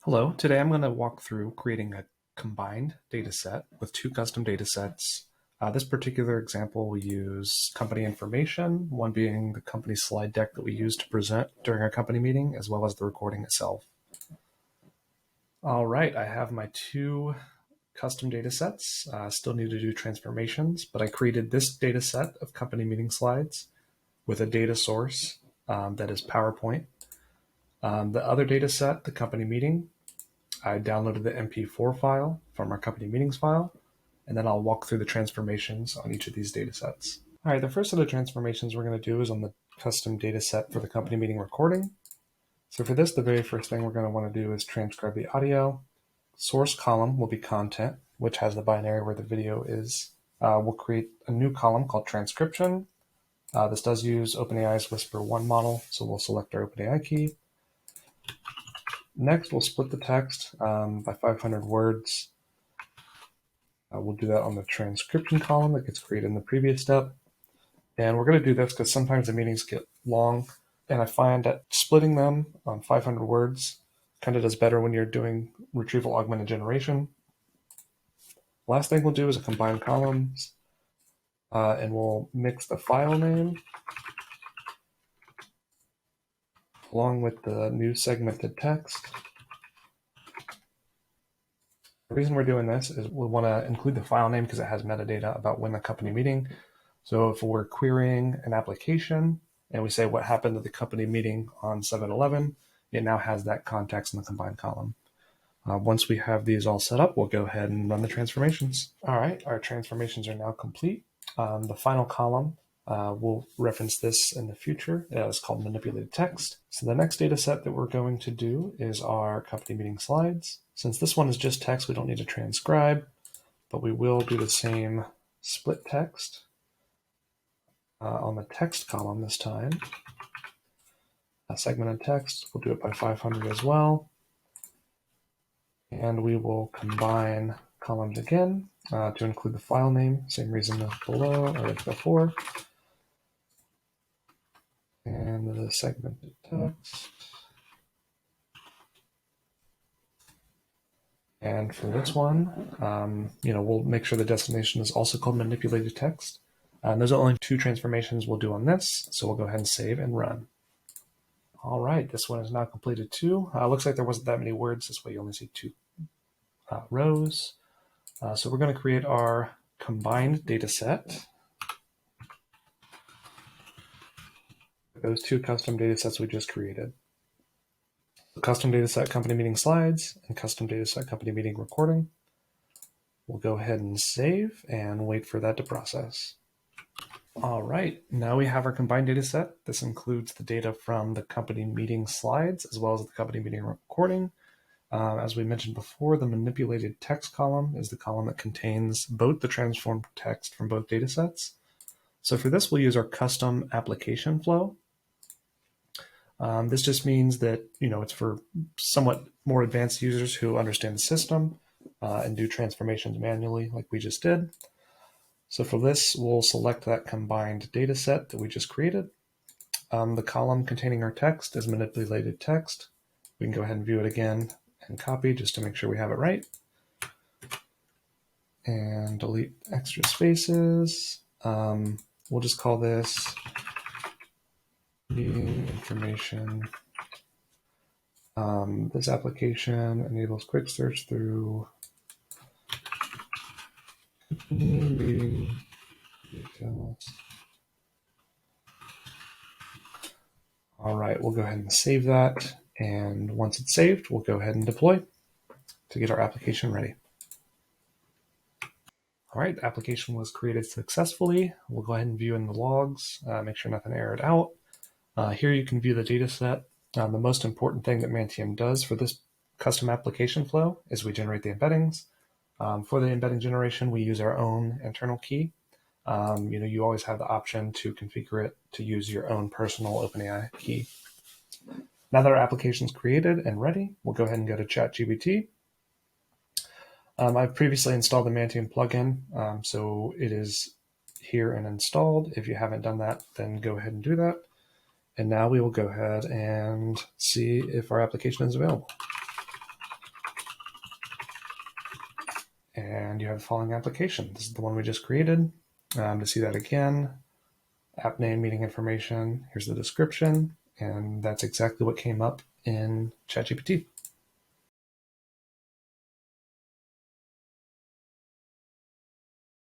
Hello, today I'm going to walk through creating a combined data set with two custom data sets. This particular example, we use company information, one being the company slide deck that we use to present during our company meeting, as well as the recording itself. All right, I have my two custom data sets. Still need to do transformations, but I created this data set of company meeting slides with a data source that is PowerPoint. The other data set, the company meeting, I downloaded the MP4 file from our company meetings file, and then I'll walk through the transformations on each of these data sets. All right, the first set of transformations we're going to do is on the custom data set for the company meeting recording. So for this, the very first thing we're going to want to do is transcribe the audio. Source column will be content, which has the binary where the video is. We'll create a new column called transcription. This does use OpenAI's Whisper 1 model, so we'll select our OpenAI key. Next, we'll split the text by 500 words. We'll do that on the transcription column that gets created in the previous step. And we're going to do this because sometimes the meetings get long, and I find that splitting them on 500 words kind of does better when you're doing retrieval augmented generation. Last thing we'll do is a combine columns, and we'll mix the file name along with the new segmented text. The reason we're doing this is we want to include the file name because it has metadata about when the company meeting. So if we're querying an application and we say what happened to the company meeting on 7/11, it now has that context in the combined column. Once we have these all set up, we'll go ahead and run the transformations. All right, our transformations are now complete. The final column, we'll reference this in the future. It's called manipulated text. So the next data set that we're going to do is our company meeting slides. Since this one is just text, we don't need to transcribe, but we will do the same split text on the text column this time. Segmented text, we'll do it by 500 as well. And we will combine columns again to include the file name, same reason as below or as before. And the segmented text. And for this one, we'll make sure the destination is also called manipulated text. Those are only two transformations we'll do on this, so we'll go ahead and save and run. All right, this one is now completed too. Looks like there wasn't that many words. This way you only see two rows. So we're going to create our combined data set. Those two custom data sets we just created. Custom data set company meeting slides and custom data set company meeting recording. We'll go ahead and save and wait for that to process. All right, now we have our combined data set. This includes the data from the company meeting slides as well as the company meeting recording. As we mentioned before, the manipulated text column is the column that contains both the transformed text from both data sets. So for this, we'll use our custom application flow. This just means that it's for somewhat more advanced users who understand the system and do transformations manually like we just did. So for this, we'll select that combined data set that we just created. The column containing our text is manipulated text. We can go ahead and view it again and copy just to make sure we have it right. And delete extra spaces. We'll just call this meeting information. This application enables quick search through meeting details. All right, we'll go ahead and save that. And once it's saved, we'll go ahead and deploy to get our application ready. All right, the application was created successfully. We'll go ahead and view in the logs, make sure nothing errored out. Here you can view the data set. The most important thing that Mantium does for this custom application flow is we generate the embeddings. For the embedding generation, we use our own internal key. You always have the option to configure it to use your own personal OpenAI key. Now that our application is created and ready, we'll go ahead and go to ChatGPT. I've previously installed the Mantium plugin, so it is here and installed. If you haven't done that, then go ahead and do that. And now we will go ahead and see if our application is available. and you have the following application. This is the one we just created. To see that again, app name, meeting information, here's the description, and that's exactly what came up in ChatGPT.